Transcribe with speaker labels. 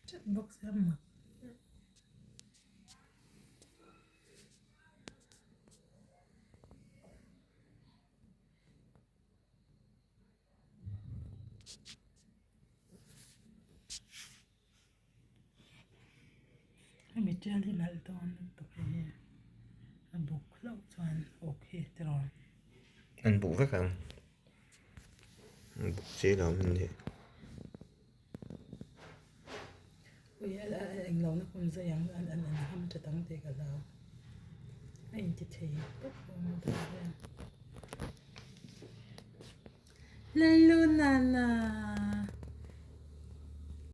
Speaker 1: chất bốc ra mực. Mình chơi thì lại toàn tục này bục lâu toàn ok rồi.
Speaker 2: Anh bụng các bạn. Anh bụng chế độ mình thì
Speaker 1: Ui anh lâu nó cũng dây anh hâm cho tăng thì cả lâu. Anh chỉ thấy bốc không được ra. Lên luôn nà nà.